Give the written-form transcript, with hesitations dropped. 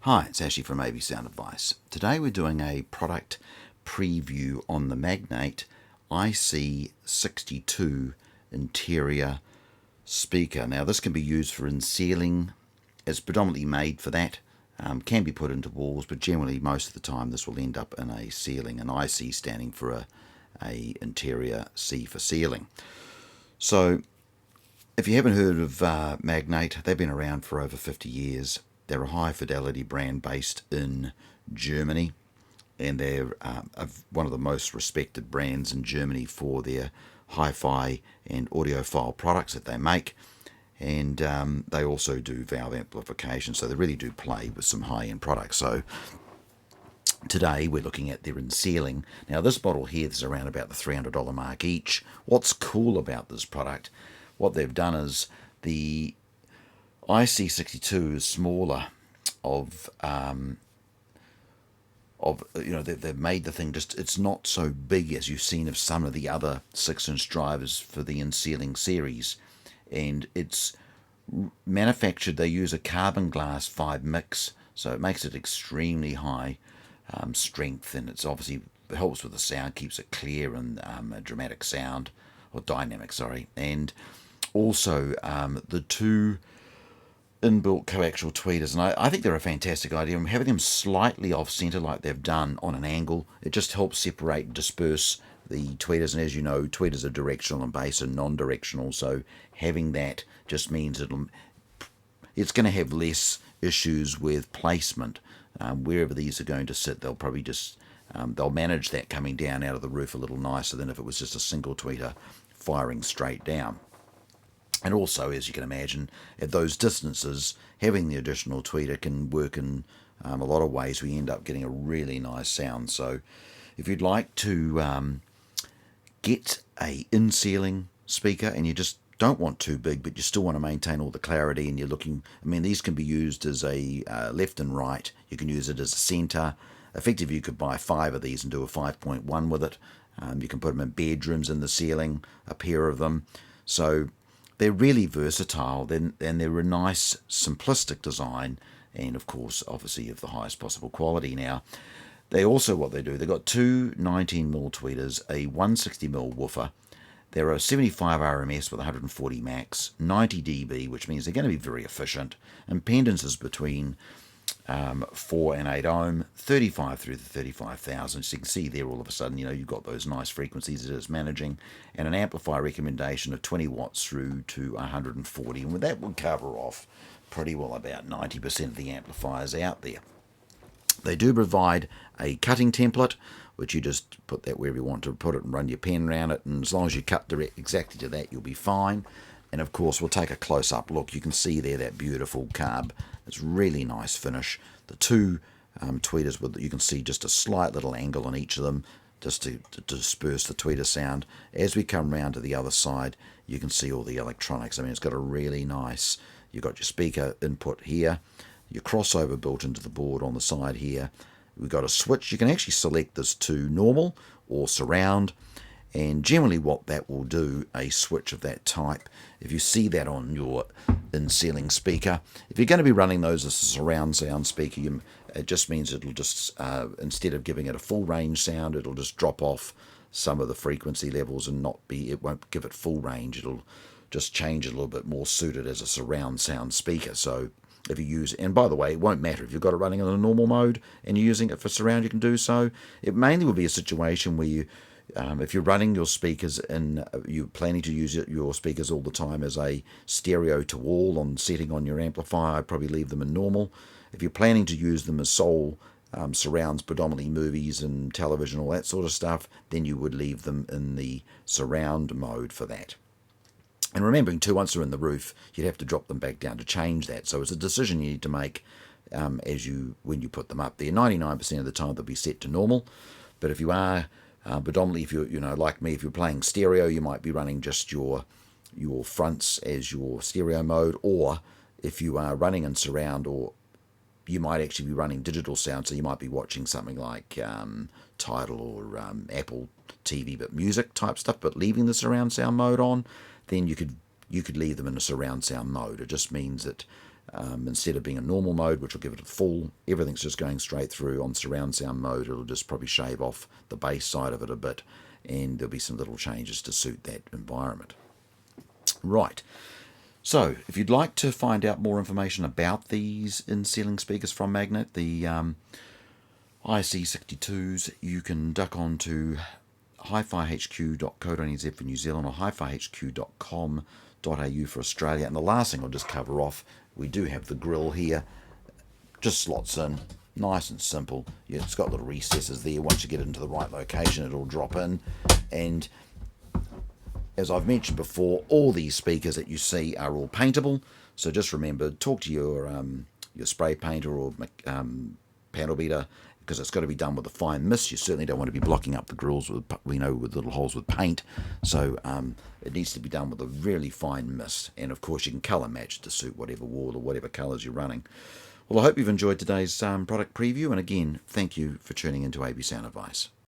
Hi, it's Ashley from AB Sound Advice. Today we're doing a product preview on the Magnat IC62 interior speaker. Now this can be used for in-ceiling. It's predominantly made for that. Can be put into walls, but generally most of the time this will end up in a ceiling, an IC standing for a interior, C for ceiling. So if you haven't heard of Magnat, they've been around for over 50 years. They're a high fidelity brand based in Germany, and they're one of the most respected brands in Germany for their hi-fi and audiophile products that they make. And they also do valve amplification, so they really do play with some high-end products. So today we're looking at their in-ceiling. Now this model here is around about the $300 mark each. What's cool about this product, what they've done is the IC62 is smaller they've made the thing just, it's not so big as you've seen of some of the other 6-inch drivers for the in-ceiling series, and it's manufactured, they use a carbon glass 5 mix, so it makes it extremely high strength, and it's obviously helps with the sound, keeps it clear and a dramatic sound, or dynamic, sorry. And also the two inbuilt coaxial tweeters, and I think they're a fantastic idea. I'm having them slightly off center like they've done on an angle. It just helps separate and disperse the tweeters, and as you know, tweeters are directional and bass are non-directional, so having that just means it's going to have less issues with placement. Wherever these are going to sit, they'll probably just they'll manage that coming down out of the roof a little nicer than if it was just a single tweeter firing straight down. And also, as you can imagine, at those distances, having the additional tweeter can work in a lot of ways. We end up getting a really nice sound. So if you'd like to get a in-ceiling speaker and you just don't want too big, but you still want to maintain all the clarity, and you're looking, I mean, these can be used as a left and right. You can use it as a center. Effectively, you could buy 5 of these and do a 5.1 with it. You can put them in bedrooms in the ceiling, a pair of them. So they're really versatile, and they're a nice, simplistic design, and of course, obviously, of the highest possible quality. Now, they also, what they do, they've got two 19mm tweeters, a 160mm woofer. They're a 75 RMS with 140 max, 90 dB, which means they're going to be very efficient. Impedances between 4 and 8 ohm, 35 through to 35,000. So you can see there all of a sudden, you've got those nice frequencies that it's managing, and an amplifier recommendation of 20 watts through to 140. And that would cover off pretty well about 90% of the amplifiers out there. They do provide a cutting template, which you just put that wherever you want to put it and run your pen around it, and as long as you cut exactly to that, you'll be fine. And of course, we'll take a close-up look. You can see there that beautiful carb. It's really nice finish. The two tweeters, you can see just a slight little angle on each of them, just to disperse the tweeter sound. As we come round to the other side, you can see all the electronics. I mean, it's got a really nice, you've got your speaker input here, your crossover built into the board on the side here. We've got a switch. You can actually select this to normal or surround, and generally what that will do, a switch of that type, if you see that on your in-ceiling speaker, if you're going to be running those as a surround sound speaker, it just means it'll just, instead of giving it a full range sound, it'll just drop off some of the frequency levels and it won't give it full range. It'll just change it a little bit more suited as a surround sound speaker. So if you use, and by the way, it won't matter if you've got it running in a normal mode and you're using it for surround, you can do so. It mainly will be a situation where you, if you're running your speakers and you're planning to use your speakers all the time as a stereo to wall on setting on your amplifier, I'd probably leave them in normal. If you're planning to use them as sole surrounds, predominantly movies and television, all that sort of stuff, then you would leave them in the surround mode for that. And remembering too, once they're in the roof, you'd have to drop them back down to change that. So it's a decision you need to make when you put them up there. 99% of the time they'll be set to normal, but if you are predominantly, if you're like me, if you're playing stereo, you might be running just your fronts as your stereo mode, or if you are running in surround, or you might actually be running digital sound, so you might be watching something like Tidal or Apple TV, but music type stuff, but leaving the surround sound mode on, then you could leave them in a surround sound mode. It just means that instead of being a normal mode, which will give it a full, everything's just going straight through. On surround sound mode, it'll just probably shave off the bass side of it a bit, and there'll be some little changes to suit that environment. Right. So, if you'd like to find out more information about these in-ceiling speakers from Magnat, the IC62s, you can duck on to hifihq.co.nz for New Zealand or hifihq.com.au for Australia. And the last thing I'll just cover off, we do have the grill here. Just slots in, nice and simple. Yeah, it's got little recesses there. Once you get it into the right location, it'll drop in. And as I've mentioned before, all these speakers that you see are all paintable. So just remember, talk to your spray painter or panel beater, because it's got to be done with a fine mist. You certainly don't want to be blocking up the grills with little holes with paint. So it needs to be done with a really fine mist. And of course, you can colour match to suit whatever wall or whatever colours you're running. Well, I hope you've enjoyed today's product preview. And again, thank you for tuning into AB Sound Advice.